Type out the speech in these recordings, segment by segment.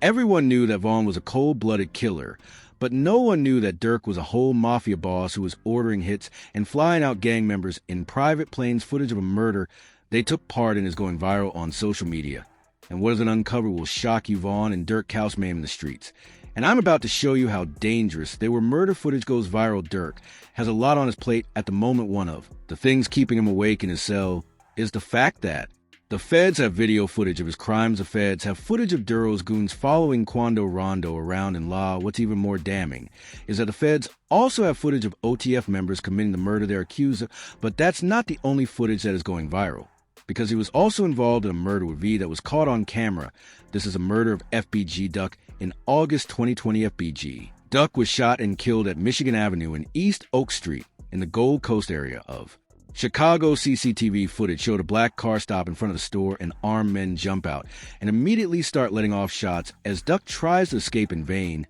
Everyone knew that Vaughn was a cold-blooded killer, but no one knew that Durk was a whole mafia boss who was ordering hits and flying out gang members in private planes. Footage of a murder they took part in is going viral on social media. And what is it uncovered will shock you. Vaughn and Durk housemaid in the streets. And I'm about to show you how dangerous they were. Murder footage goes viral. Durk has a lot on his plate at the moment. One of the things keeping him awake in his cell is the fact that the feds have video footage of his crimes. The feds have footage of Duro's goons following Quando Rondo around in law. What's even more damning is that the feds also have footage of OTF members committing the murder they're accused of. But that's not the only footage that is going viral, because he was also involved in a murder with V that was caught on camera. This is a murder of FBG Duck in August 2020. FBG Duck was shot and killed at Michigan Avenue and East Oak Street in the Gold Coast area of Chicago. CCTV footage showed a black car stop in front of the store and armed men jump out and immediately start letting off shots as Duck tries to escape in vain.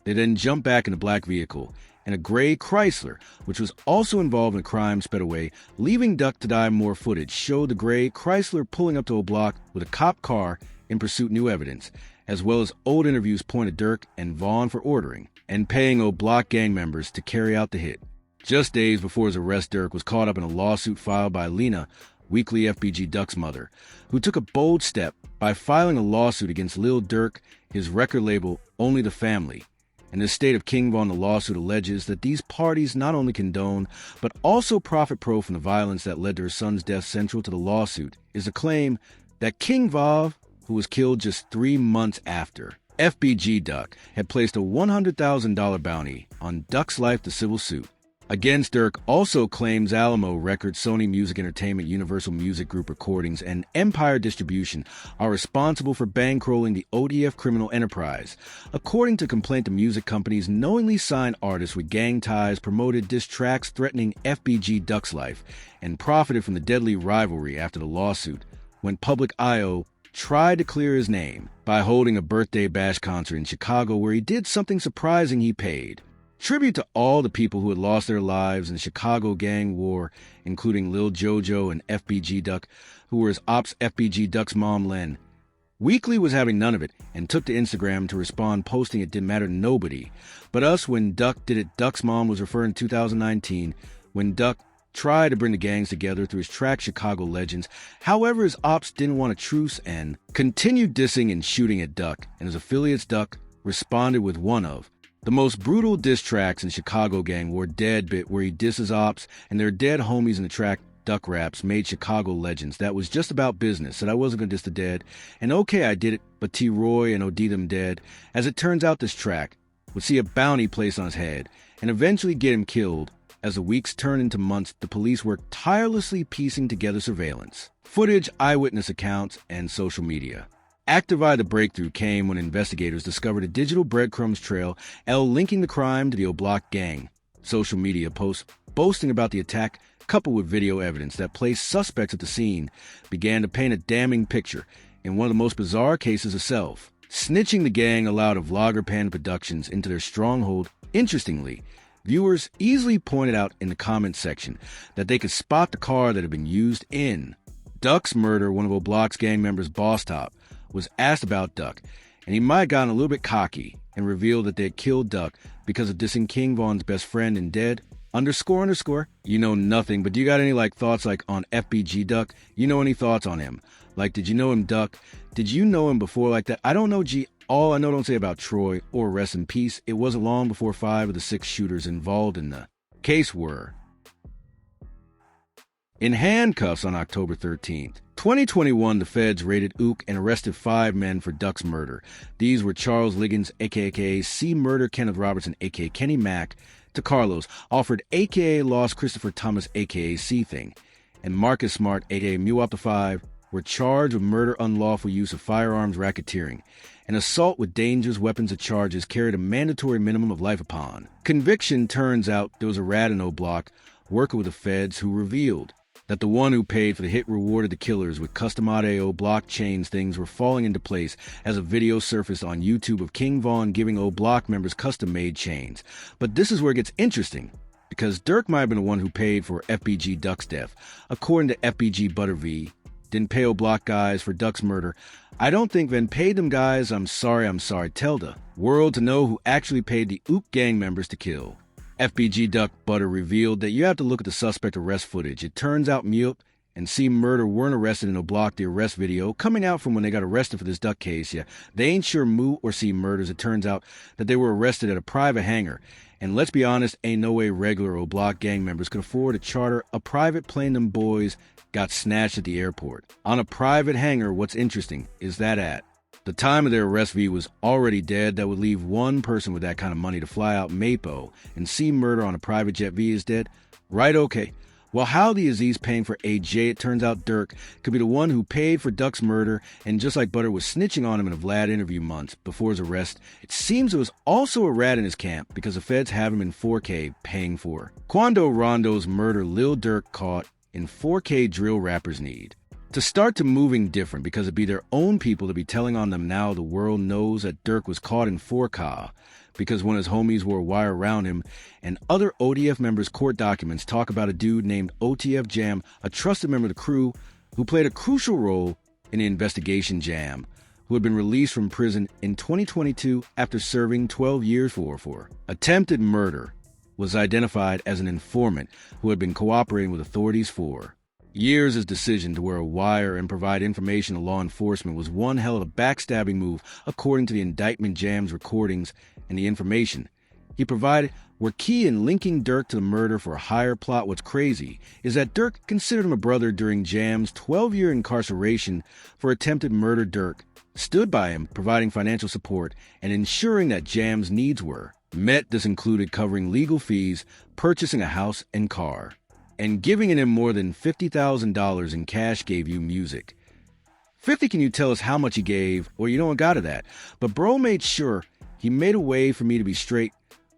They then jump back in a black vehicle, and a gray Chrysler, which was also involved in a crime, sped away, leaving Duck to die. More footage showed the gray Chrysler pulling up to a block with a cop car in pursuit. New evidence, as well as old interviews, pointed Durk and Vaughn for ordering and paying old block gang members to carry out the hit. Just days before his arrest, Durk was caught up in a lawsuit filed by Lena, weekly FBG Duck's mother, who took a bold step by filing a lawsuit against Lil Durk, his record label Only the Family. In the state of King Von, the lawsuit alleges that these parties not only condone, but also profit from the violence that led to her son's death. Central to the lawsuit is a claim that King Vav, who was killed just 3 months after FBG Duck, had placed a $100,000 bounty on Duck's life. The civil suit against Durk also claims Alamo Records, Sony Music Entertainment, Universal Music Group Recordings, and Empire Distribution are responsible for bankrolling the ODF criminal enterprise. According to complaint, the music companies knowingly signed artists with gang ties, promoted diss tracks threatening FBG Duck's life, and profited from the deadly rivalry. After the lawsuit went public, IO tried to clear his name by holding a birthday bash concert in Chicago where he did something surprising. He paid tribute to all the people who had lost their lives in the Chicago gang war, including Lil Jojo and FBG Duck, who were his ops. FBG Duck's mom, Len, Weekly was having none of it and took to Instagram to respond, posting it didn't matter to nobody but us when Duck did it. Duck's mom was referring to 2019 when Duck tried to bring the gangs together through his track Chicago Legends. However, his ops didn't want a truce and continued dissing and shooting at Duck, and his affiliates. Duck responded with one of the most brutal diss tracks in Chicago gang war, Dead Bit, where he disses ops and their dead homies in the track Duck Raps made Chicago Legends. That was just about business. Said I wasn't going to diss the dead. And okay, I did it, but T-Roy and OD them dead. As it turns out, this track would see a bounty placed on his head and eventually get him killed. As the weeks turned into months, the police worked tirelessly piecing together surveillance, footage, eyewitness accounts, and social media. Activate the breakthrough came when investigators discovered a digital breadcrumbs trail, linking the crime to the O'Block gang. Social media posts boasting about the attack, coupled with video evidence that placed suspects at the scene, began to paint a damning picture. In one of the most bizarre cases itself, snitching the gang allowed a vlogger Panda Productions into their stronghold. Interestingly, viewers easily pointed out in the comments section that they could spot the car that had been used in Duck's murder. One of O'Block's gang members, Boss Top, was asked about Duck, and he might have gotten a little bit cocky and revealed that they had killed Duck because of dissing King Von's best friend and dead __. You know nothing, but do you got any thoughts on FBG Duck? You know any thoughts on him? Did you know him, Duck? Did you know him before like that? I don't know, G. All I know, don't say about Troy or rest in peace. It wasn't long before 5 of the 6 shooters involved in the case were in handcuffs. On October 13th, 2021, the feds raided Ook and arrested 5 men for Duck's murder. These were Charles Liggins, a.k.a. C. Murder, Kenneth Robertson, a.k.a. Kenny Mack, to Carlos Alfred, a.k.a. Lost Christopher Thomas, a.k.a. C-Thing, and Marcus Smart, a.k.a. Muwap the 5, were charged with murder, unlawful use of firearms, racketeering, and assault with dangerous weapons. The charges carried a mandatory minimum of life upon conviction. Turns out there was a rat in O'Block working with the feds who revealed that the one who paid for the hit rewarded the killers with custom audio blockchains. Things were falling into place as a video surfaced on YouTube of King Von giving O'Block members custom-made chains. But this is where it gets interesting, because Durk might have been the one who paid for FBG Duck's death. According to FBG Butter V, didn't pay Block guys for Duck's murder. I don't think Van paid them guys. I'm sorry, tell the world to know who actually paid the Ook gang members to kill. FBG Duck Butter revealed that you have to look at the suspect arrest footage. It turns out Miup and C Murder weren't arrested in Block the arrest video coming out from when they got arrested for this Duck case. Yeah, they ain't sure Moo or C Murders. It turns out that they were arrested at a private hangar. And let's be honest, ain't no way regular Block gang members could afford to charter a private plane. Them boys got snatched at the airport. On a private hangar, what's interesting is that at the time of their arrest, V was already dead. That would leave one person with that kind of money to fly out Mapo, and C Murder on a private jet. V is dead. Right, okay. Well, how the Aziz paying for AJ, it turns out Durk could be the one who paid for Duck's murder, and just like Butter was snitching on him in a Vlad interview months before his arrest, it seems there was also a rat in his camp because the feds have him in 4K paying for Quando Rondo's murder. Lil Durk caught in 4K drill rappers need to start to moving different because it'd be their own people to be telling on them now. The world knows that Durk was caught in 4K because when his homies wore a wire around him, and other ODF members' court documents talk about a dude named OTF Jam, a trusted member of the crew who played a crucial role in the investigation. Jam, who had been released from prison in 2022 after serving 12 years for attempted murder, was identified as an informant who had been cooperating with authorities for years. His decision to wear a wire and provide information to law enforcement was one hell of a backstabbing move, according to the indictment. Jam's recordings and the information he provided were key in linking Durk to the murder for a higher plot. What's crazy is that Durk considered him a brother during Jam's 12-year incarceration for attempted murder. Durk stood by him, providing financial support and ensuring that Jam's needs were met. This included covering legal fees, purchasing a house and car, and giving him more than $50,000 in cash. Gave you music. 50, can you tell us how much he gave? Or you don't got to that. But bro made sure he made a way for me to be straight.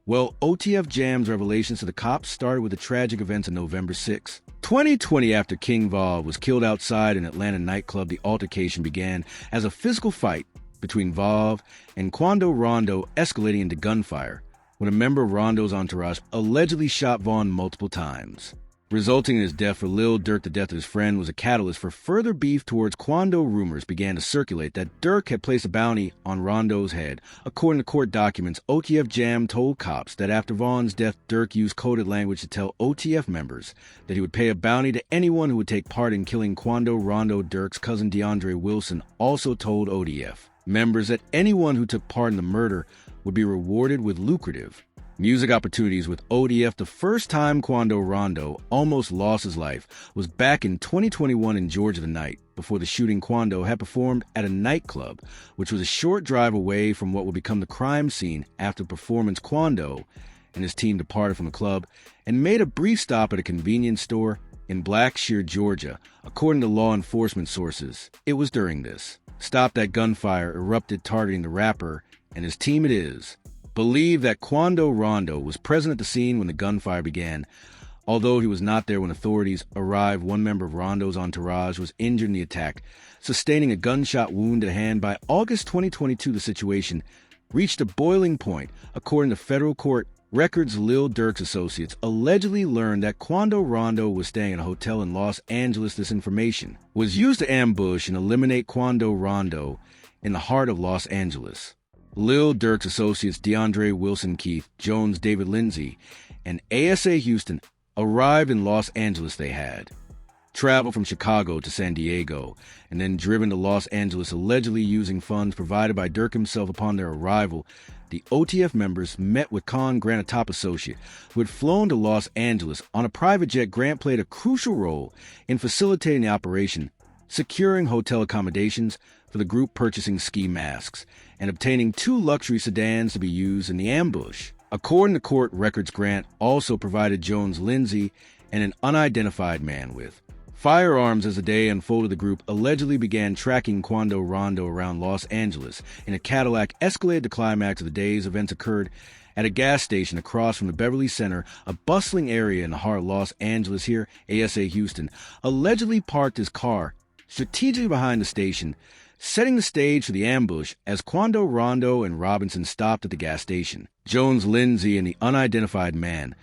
Well, OTF Jam's revelations to the cops started with the tragic events of November 6, 2020. After King Vav was killed outside an Atlanta nightclub, the altercation began as a physical fight between Vav and Quando Rondo, escalating into gunfire when a member of Rondo's entourage allegedly shot Vaughn multiple times, resulting in his death. For Lil Durk, the death of his friend was a catalyst for further beef towards Quando. Rumors began to circulate that Durk had placed a bounty on Rondo's head. According to court documents, OTF Jam told cops that after Vaughn's death, Durk used coded language to tell OTF members that he would pay a bounty to anyone who would take part in killing Quando Rondo. Durk's cousin DeAndre Wilson also told ODF members that anyone who took part in the murder would be rewarded with lucrative music opportunities with ODF. The first time Quando Rondo almost lost his life was back in 2021 in Georgia. The night before the shooting, Quando had performed at a nightclub, which was a short drive away from what would become the crime scene. After the performance, Quando and his team departed from the club and made a brief stop at a convenience store in Blackshear, Georgia. According to law enforcement sources, it was during this stop that gunfire erupted, targeting the rapper and his team. It is believed that Quando Rondo was present at the scene when the gunfire began. Although he was not there when authorities arrived, one member of Rondo's entourage was injured in the attack, sustaining a gunshot wound to the hand. By August 2022, the situation reached a boiling point. According to federal court records, Lil Durk's associates allegedly learned that Quando Rondo was staying at a hotel in Los Angeles. This information was used to ambush and eliminate Quando Rondo in the heart of Los Angeles. Lil Durk's associates DeAndre Wilson, Keith Jones, David Lindsay, and ASA Houston arrived in Los Angeles. They had traveled from Chicago to San Diego and then driven to Los Angeles, allegedly using funds provided by Durk himself. Upon their arrival, the OTF members met with Con Grant, a top associate who had flown to Los Angeles on a private jet. Grant played a crucial role in facilitating the operation, securing hotel accommodations for the group, purchasing ski masks, and obtaining 2 luxury sedans to be used in the ambush. According to court records, Grant also provided Jones, Lindsay, and an unidentified man with firearms. As the day unfolded, the group allegedly began tracking Quando Rondo around Los Angeles in a Cadillac. Escalated. The climax of the day's events occurred at a gas station across from the Beverly Center, a bustling area in the heart of Los Angeles. Here, ASA Houston allegedly parked his car strategically behind the station, setting the stage for the ambush as Quando Rondo and Robinson stopped at the gas station. Jones, Lindsay, and the unidentified man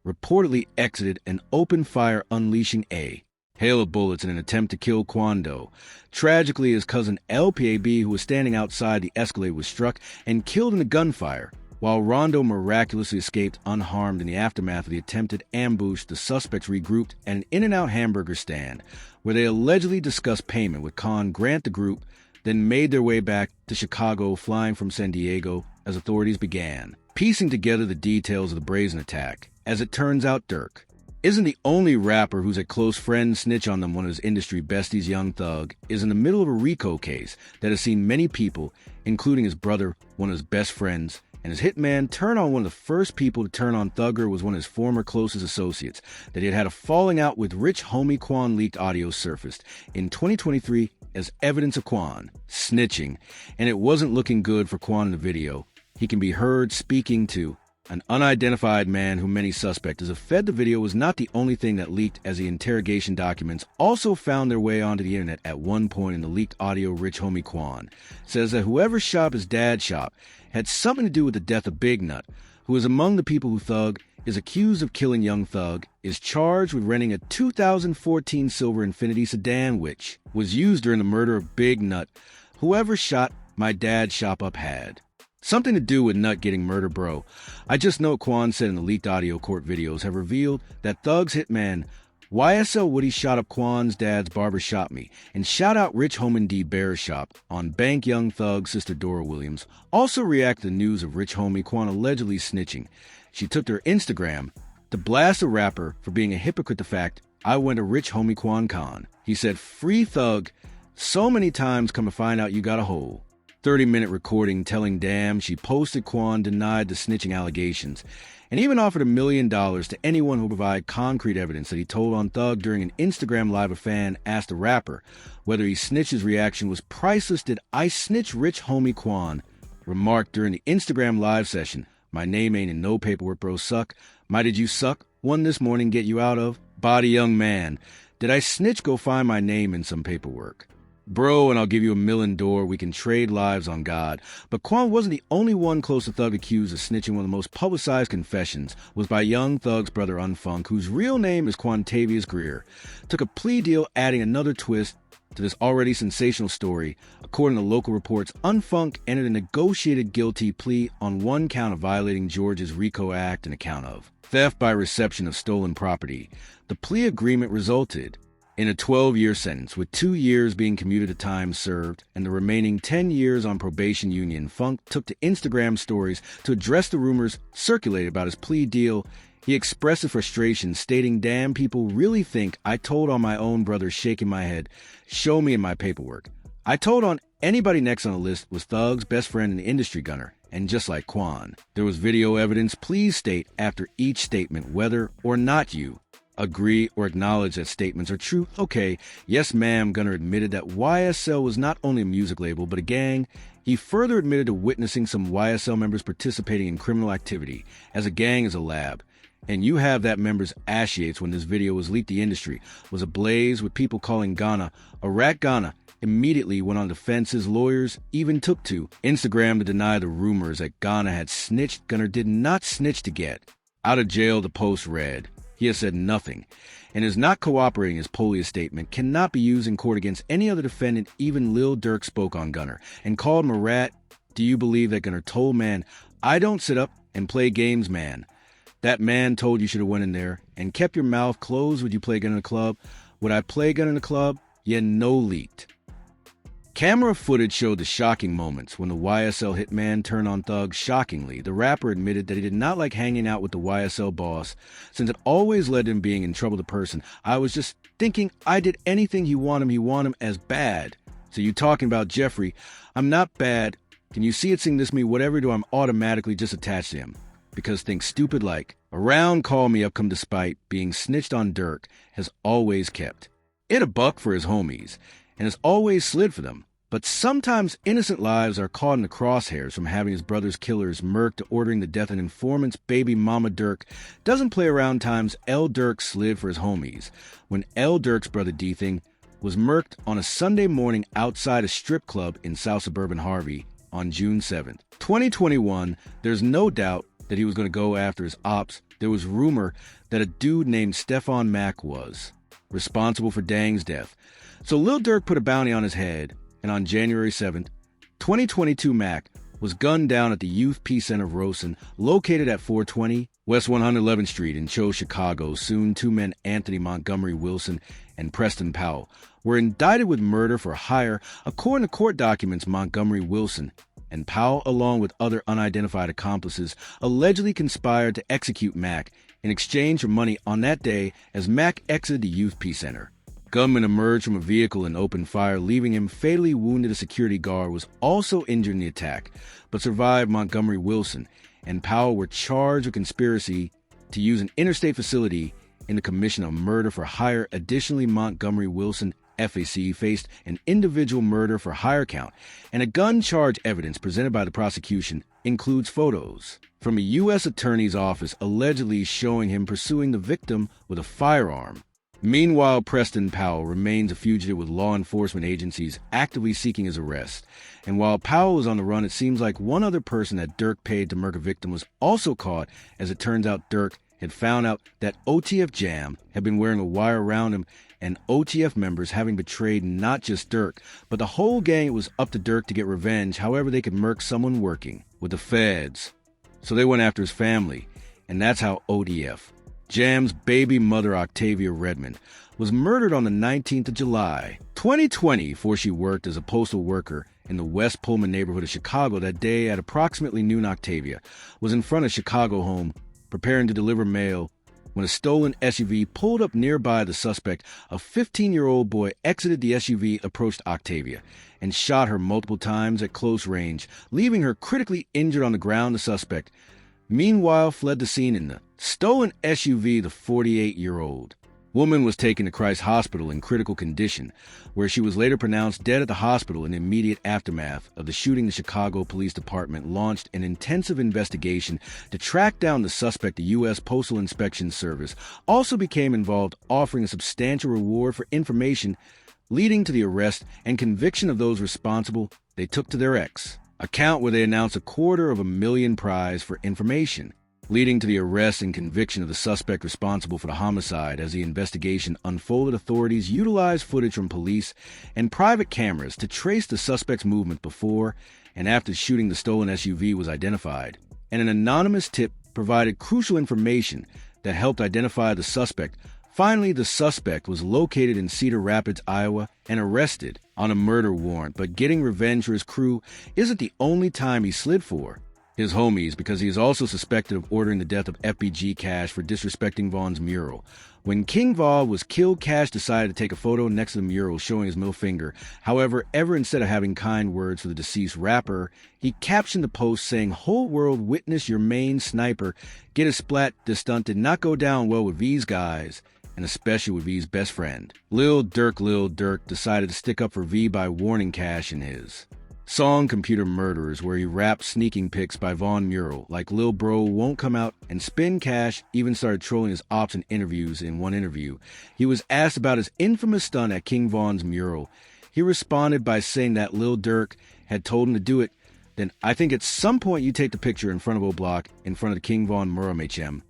reportedly exited and opened fire, unleashing a hail of bullets in an attempt to kill Kwando. Tragically, his cousin LPAB, who was standing outside the Escalade, was struck and killed in a gunfire. While Rondo miraculously escaped unharmed in the aftermath of the attempted ambush, the suspects regrouped at an In-N-Out hamburger stand, where they allegedly discussed payment, with Khan grant the group, then made their way back to Chicago, flying from San Diego as authorities began piecing together the details of the brazen attack. As it turns out, Durk isn't the only rapper who's a close friend snitch on them. One of his industry besties, Young Thug, is in the middle of a RICO case that has seen many people, including his brother, one of his best friends, and his hitman turn on one of the first people to turn on Thugger was one of his former closest associates. That he had had a falling out with Rich Homie Quan. Leaked audio surfaced in 2023 as evidence of Quan snitching, and it wasn't looking good for Quan in the video. He can be heard speaking to an unidentified man who many suspect is a Fed. The video was not the only thing that leaked, as the interrogation documents also found their way onto the internet at one point. In the leaked audio, Rich Homie Quan says that whoever shot up his dad's shop had something to do with the death of Big Nut, who is among the people who Thug is accused of killing. Young Thug is charged with renting a 2014 silver Infiniti sedan, which was used during the murder of Big Nut. Whoever shot my dad's shop up had something to do with Nut getting murdered, bro. I just know Quan said in the leaked audio court videos have revealed that Thug's hitman YSL Woody shot up Quan's dad's barber shop me. And shout out Rich Homie D Bear Shop on Bank. Young Thug's sister Dora Williams also reacted to the news of Rich Homie Quan allegedly snitching. She took to her Instagram to blast a rapper for being a hypocrite. The fact, I went to Rich Homie Quan Con. He said, free Thug so many times, come to find out you got a hole. 30-minute recording telling damn she posted. Quan denied the snitching allegations and even offered $1 million to anyone who will provide concrete evidence that he told on Thug during an Instagram Live. A fan asked the rapper whether he snitched. His reaction was priceless. Did I snitch? Rich Homie Quan remarked during the Instagram Live session, my name ain't in no paperwork, bro. Suck. My did you suck one this morning get you out of? Body young man. Did I snitch? Go find my name in some paperwork, bro, and I'll give you $1 million. We can trade lives on God. But Quan wasn't the only one close to Thug accused of snitching. One of the most publicized confessions was by Young Thug's brother Unfunk, whose real name is Quantavious Greer. Took a plea deal, adding another twist to this already sensational story. According to local reports, Unfunk entered a negotiated guilty plea on one count of violating Georgia's RICO Act and a count of theft by reception of stolen property. The plea agreement resulted in a 12-year sentence, with 2 years being commuted to time served and the remaining 10 years on probation. Union Funk took to Instagram stories to address the rumors circulated about his plea deal. He expressed his frustration, stating, damn, people really think I told on my own brother, shaking my head. Show me in my paperwork. I told on anybody. Next on the list was Thug's best friend and industry gunner. And just like Quan, there was video evidence. Please state after each statement whether or not you agree or acknowledge that statements are true. Okay, yes ma'am. Gunner admitted that YSL was not only a music label, but a gang. He further admitted to witnessing some YSL members participating in criminal activity, as a gang is a lab. And you have that members' associates. When this video was leaked, the industry was ablaze with people calling Ghana a rat. Ghana immediately went on defense. His lawyers even took to Instagram to deny the rumors that Ghana had snitched. Gunner did not snitch to get out of jail. The post read, he has said nothing and is not cooperating. His Polius statement cannot be used in court against any other defendant. Even Lil Durk spoke on Gunner and called him a rat. Do you believe that Gunner told man, I don't sit up and play games, man? That man told you should have went in there and kept your mouth closed. Would you play gun in the club? Would I play gun in the club? Yeah, no leaked. Camera footage showed the shocking moments when the YSL hitman turned on Thug. Shockingly, the rapper admitted that he did not like hanging out with the YSL boss, since it always led to him being in trouble. The person, I was just thinking I did anything he want him as bad. So you talking about Jeffrey? I'm not bad. Can you see it sing this me? Whatever do, I'm automatically just attached to him. Because things stupid like around call me up come despite being snitched on. Durk has always kept it a buck for his homies and has always slid for them. But sometimes innocent lives are caught in the crosshairs, from having his brother's killers murked to ordering the death of an informant's baby mama. Durk doesn't play around. Times L. Durk slid for his homies when L. Durk's brother D-Thing was murked on a Sunday morning outside a strip club in South Suburban Harvey on June 7th, 2021. There's no doubt that he was going to go after his ops. There was rumor that a dude named Stefan Mack was responsible for Dang's death. So Lil Durk put a bounty on his head, and on January 7th, 2022, Mac was gunned down at the Youth Peace Center of Rosen, located at 420 West 111th Street in Cho, Chicago. Soon, two men, Anthony Montgomery Wilson and Preston Powell, were indicted with murder for hire. According to court documents, Montgomery Wilson and Powell, along with other unidentified accomplices, allegedly conspired to execute Mac in exchange for money on that day as Mac exited the Youth Peace Center. Gunmen emerged from a vehicle and opened fire, leaving him fatally wounded. A security guard was also injured in the attack, but survived. Montgomery Wilson and Powell were charged with conspiracy to use an interstate facility in the commission of murder for hire. Additionally, Montgomery Wilson, FAC, faced an individual murder for hire count, and a gun charge. Evidence presented by the prosecution includes photos from a U.S. attorney's office allegedly showing him pursuing the victim with a firearm. Meanwhile, Preston Powell remains a fugitive, with law enforcement agencies actively seeking his arrest. And while Powell was on the run, it seems like one other person that Durk paid to murder victim was also caught. As it turns out, Durk had found out that OTF Jam had been wearing a wire around him, and OTF members having betrayed not just Durk, but the whole gang. It was up to Durk to get revenge however they could murk someone working with the feds. So they went after his family, and that's how ODF, Jam's baby mother, Octavia Redmond, was murdered on the 19th of July, 2020, before she worked as a postal worker in the West Pullman neighborhood of Chicago. That day at approximately noon, Octavia was in front of Chicago home preparing to deliver mail when a stolen SUV pulled up nearby. The suspect, a 15-year-old boy, exited the SUV, approached Octavia, and shot her multiple times at close range, leaving her critically injured on the ground. The suspect, meanwhile, fled the scene in the stolen SUV. The 48-year-old woman was taken to Christ Hospital in critical condition, where she was later pronounced dead at the hospital. In the immediate aftermath of the shooting, the Chicago Police Department launched an intensive investigation to track down the suspect. The U.S. Postal Inspection Service also became involved, offering a substantial reward for information, leading to the arrest and conviction of those responsible. They took to their X account, where they announced a $250,000 prize for information, leading to the arrest and conviction of the suspect responsible for the homicide. As the investigation unfolded, authorities utilized footage from police and private cameras to trace the suspect's movement before and after shooting. The stolen SUV was identified, and an anonymous tip provided crucial information that helped identify the suspect. Finally, the suspect was located in Cedar Rapids, Iowa, and arrested on a murder warrant. But getting revenge for his crew isn't the only time he slid for his homies, because he is also suspected of ordering the death of FBG Cash for disrespecting Vaughn's mural. When King Von was killed, Cash decided to take a photo next to the mural showing his middle finger. However, instead of having kind words for the deceased rapper, he captioned the post saying, "Whole world witness your main sniper get a splat. This stunt did not go down well with V's guys, and especially with V's best friend, Lil Durk." Lil Durk decided to stick up for V by warning Cash in his song Computer Murderers, where he rapped sneaking pics by Von mural like "Lil Bro won't come out and spin." Cash even started trolling his ops in interviews. In one interview, he was asked about his infamous stunt at King Von's mural. He responded by saying that Lil Durk had told him to do it. "Then I think at some point you take the picture in front of O-Block, in front of the King Von mural, HM.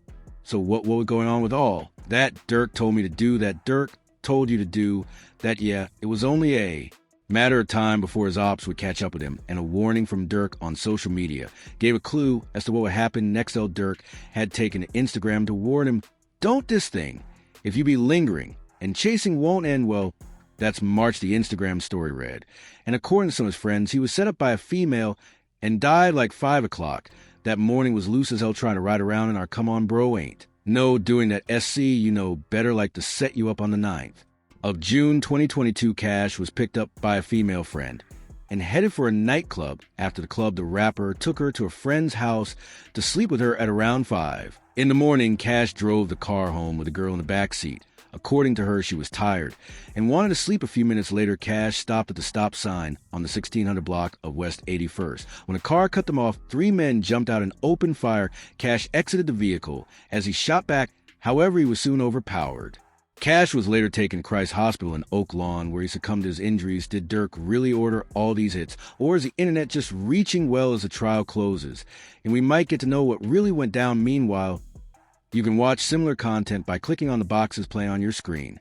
So what was going on with all that? Durk told me to do that. Durk told you to do that. Yeah, it was only a matter of time before his ops would catch up with him." And a warning from Durk on social media gave a clue as to what would happen next. Lil Durk had taken to Instagram to warn him, "Don't this thing. If you be lingering and chasing won't end well." That's March, the Instagram story read. And according to some of his friends, he was set up by a female and died like 5 o'clock. That morning was loose as hell trying to ride around in our come on bro ain't no doing that SC, you know better, like to set you up on the 9th of June 2022. Cash was picked up by a female friend and headed for a nightclub. After the club, the rapper took her to a friend's house to sleep with her at around 5 in the morning. Cash drove the car home with a girl in the back seat. According to her, she was tired and wanted to sleep. A few minutes later, Cash stopped at the stop sign on the 1600 block of West 81st. When a car cut them off, 3 men jumped out and opened fire. Cash exited the vehicle as he shot back. However, he was soon overpowered. Cash was later taken to Christ Hospital in Oak Lawn, where he succumbed to his injuries. Did Durk really order all these hits, or is the internet just reaching well as the trial closes? And we might get to know what really went down. Meanwhile, you can watch similar content by clicking on the boxes playing on your screen.